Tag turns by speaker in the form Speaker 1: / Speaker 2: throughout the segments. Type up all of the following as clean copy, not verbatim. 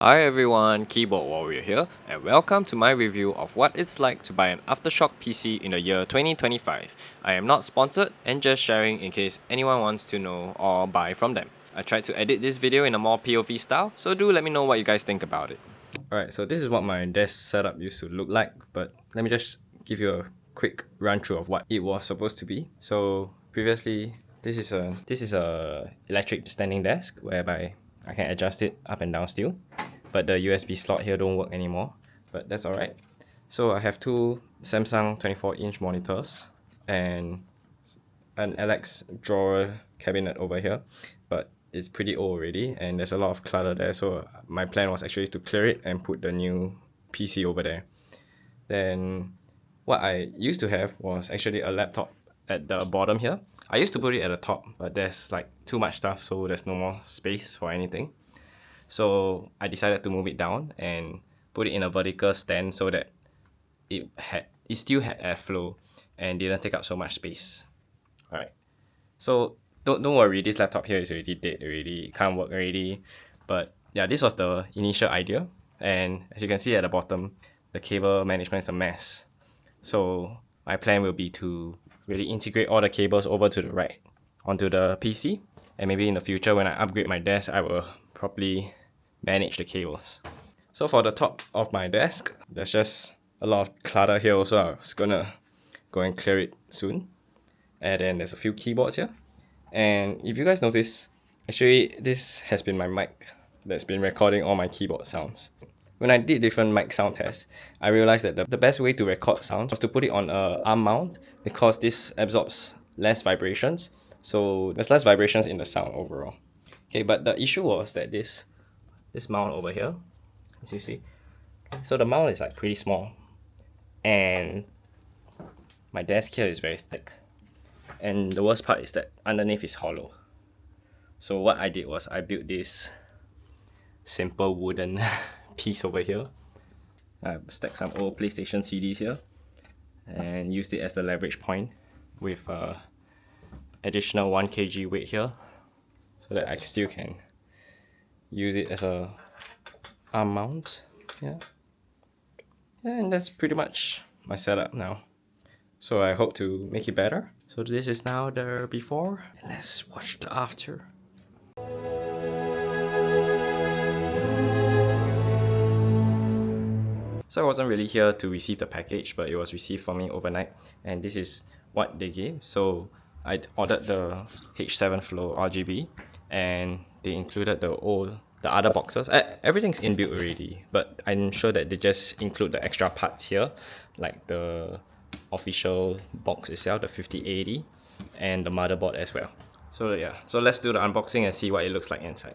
Speaker 1: Hi everyone, Keyboard Warrior here, and welcome to my review of what it's like to buy an Aftershock PC in the year 2025. I am not sponsored and just sharing in case anyone wants to know or buy from them. I tried to edit this video in a more POV style, so do let me know what you guys think about it. Alright, so this is what my desk setup used to look like, but let me just give you a quick run through of what it was supposed to be. So previously, this is a electric standing desk whereby I can adjust it up and down still, but the USB slot here don't work anymore, but that's alright. So I have two Samsung 24-inch monitors and an Alex drawer cabinet over here, but it's pretty old already and there's a lot of clutter there, so my plan was actually to clear it and put the new PC over there. Then what I used to have was actually a laptop at the bottom here. I used to put it at the top, but there's like too much stuff, so there's no more space for anything. So I decided to move it down and put it in a vertical stand so that it still had airflow and didn't take up so much space. Alright. So don't worry, this laptop here is already dead already, it can't work already. But yeah, this was the initial idea. And as you can see at the bottom, the cable management is a mess. So my plan will be to really integrate all the cables over to the right onto the PC. And maybe in the future when I upgrade my desk, I will properly manage the cables. So for the top of my desk, there's just a lot of clutter here also. I was gonna go and clear it soon. And then there's a few keyboards here. And if you guys notice, actually this has been my mic that's been recording all my keyboard sounds. When I did different mic sound tests, I realized that the best way to record sounds was to put it on a arm mount because this absorbs less vibrations. So there's less vibrations in the sound overall. Okay, but the issue was that this mount over here, as you see, so the mount is like pretty small and my desk here is very thick. And the worst part is that underneath is hollow. So what I did was I built this simple wooden piece over here. I stacked some old PlayStation CDs here and used it as the leverage point with additional 1 kg weight here so that I still can use it as a arm mount. Yeah, and that's pretty much my setup now. So I hope to make it better. So this is now the before, and let's watch the after. So I wasn't really here to receive the package, but it was received for me overnight, and this is what they gave. So I ordered the H7 Flow RGB, and they included the other boxes. Everything's inbuilt already, but I'm sure that they just include the extra parts here, like the official box itself, the 5080, and the motherboard as well. So yeah, so let's do the unboxing and see what it looks like inside.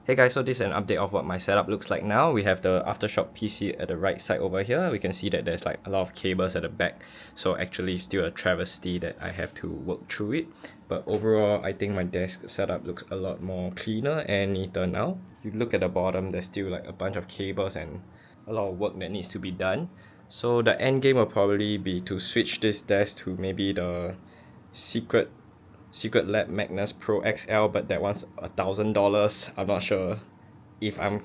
Speaker 1: Hey guys, so this is an update of what my setup looks like now. We have the Aftershock PC at the right side over here. We can see that there's like a lot of cables at the back. So actually still a travesty that I have to work through it. But overall, I think my desk setup looks a lot more cleaner and neater now. If you look at the bottom, there's still like a bunch of cables and a lot of work that needs to be done. So the end game will probably be to switch this desk to maybe the Secret Lab Magnus Pro XL, but that one's $1,000. I'm not sure if I'm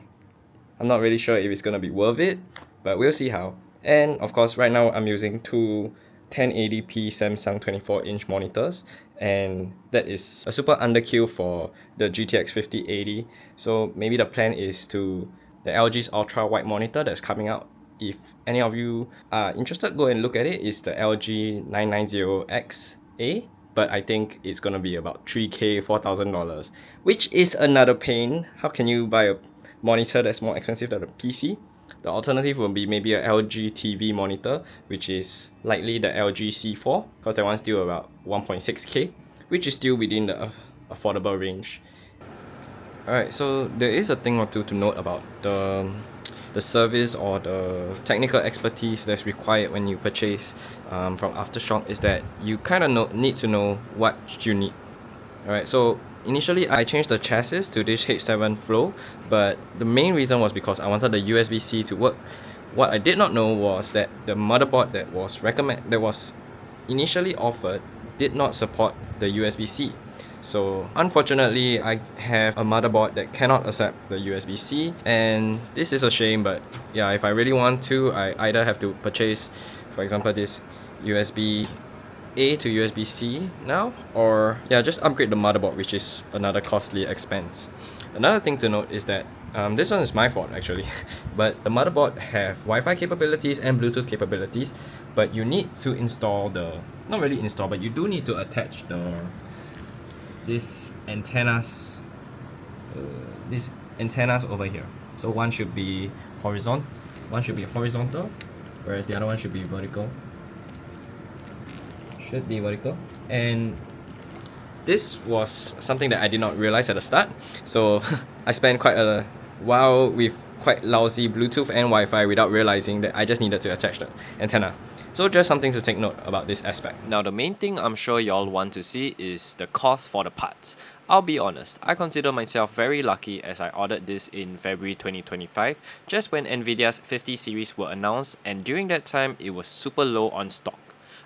Speaker 1: not really sure if it's gonna be worth it, but we'll see how. And of course, right now I'm using two 1080p Samsung 24-inch monitors, and that is a super underkill for the GTX 5080. So maybe the plan is to the LG's ultra wide monitor that's coming out. If any of you are interested, go and look at it. It's the LG 990XA. But I think it's gonna be about $3K, $4,000, which is another pain. How can you buy a monitor that's more expensive than a PC? The alternative will be maybe a LG TV monitor, which is likely the LG C4, because that one's still about 1.6K, which is still within the affordable range. Alright, so there is a thing or two to note about the service or the technical expertise that's required when you purchase from Aftershock is that you kind of need to know what you need. Alright, so initially I changed the chassis to this H7 Flow, but the main reason was because I wanted the USB-C to work. What I did not know was that the motherboard that was initially offered did not support the USB-C. So unfortunately, I have a motherboard that cannot accept the USB-C, and this is a shame, but yeah, if I really want to, I either have to purchase, for example, this USB-A to USB-C now, or yeah, just upgrade the motherboard, which is another costly expense. Another thing to note is that this one is my fault actually, but the motherboard have Wi-Fi capabilities and Bluetooth capabilities, but you need to install not really install, but you do need to attach these antennas over here. So one should be horizontal, whereas the other one should be vertical. And this was something that I did not realize at the start. So I spent quite a while with quite lousy Bluetooth and Wi-Fi without realizing that I just needed to attach the antenna. So just something to take note about this aspect. Now the main thing I'm sure y'all want to see is the cost for the parts. I'll be honest, I consider myself very lucky as I ordered this in February 2025, just when Nvidia's 50 series were announced, and during that time it was super low on stock.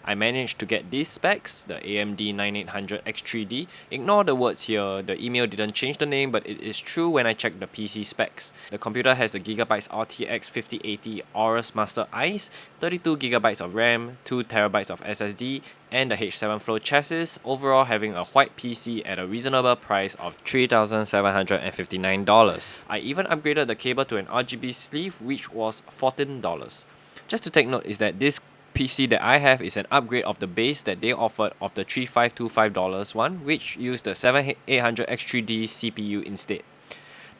Speaker 1: I managed to get these specs, the AMD 9800 X3D. Ignore the words here, the email didn't change the name, but it is true when I checked the PC specs. The computer has the Gigabyte RTX 5080 Aorus Master Ice, 32GB of RAM, 2TB of SSD, and the H7 Flow chassis, overall having a white PC at a reasonable price of $3,759. I even upgraded the cable to an RGB sleeve, which was $14. Just to take note is that this PC that I have is an upgrade of the base that they offered of the $3,525 one, which used the 7800 X3D CPU instead.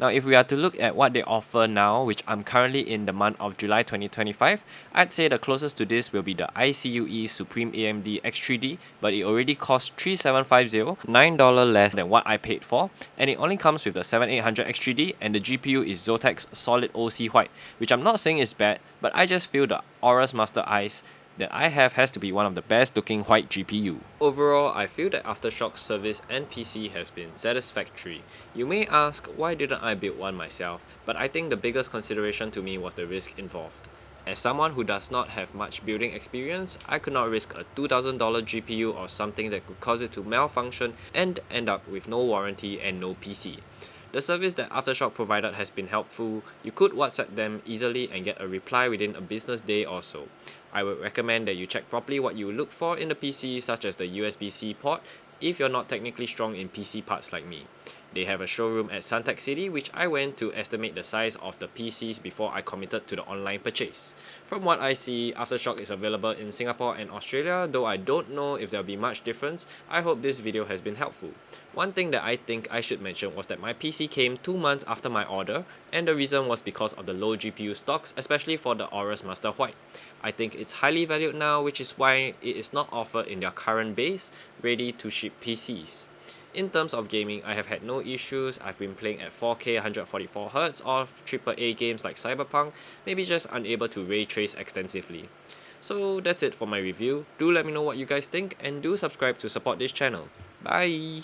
Speaker 1: Now if we are to look at what they offer now, which I'm currently in the month of July 2025, I'd say the closest to this will be the ICUE Supreme AMD X3D, but it already costs $3,750, $9 less than what I paid for, and it only comes with the 7800 X3D, and the GPU is Zotac Solid OC White, which I'm not saying is bad, but I just feel the Aorus Master Ice that I have has to be one of the best looking white GPU. Overall, I feel that Aftershock's service and PC has been satisfactory. You may ask, why didn't I build one myself? But I think the biggest consideration to me was the risk involved. As someone who does not have much building experience, I could not risk a $2,000 GPU or something that could cause it to malfunction and end up with no warranty and no PC. The service that Aftershock provided has been helpful. You could WhatsApp them easily and get a reply within a business day or so. I would recommend that you check properly what you look for in the PC, such as the USB-C port, if you're not technically strong in PC parts like me. They have a showroom at Suntec City, which I went to estimate the size of the PCs before I committed to the online purchase. From what I see, Aftershock is available in Singapore and Australia, though I don't know if there'll be much difference. I hope this video has been helpful. One thing that I think I should mention was that my PC came 2 months after my order, and the reason was because of the low GPU stocks, especially for the Aorus Master White. I think it's highly valued now, which is why it is not offered in their current base, ready to ship PCs. In terms of gaming, I have had no issues. I've been playing at 4K 144Hz of AAA games like Cyberpunk, maybe just unable to ray trace extensively. So that's it for my review. Do let me know what you guys think and do subscribe to support this channel. Bye!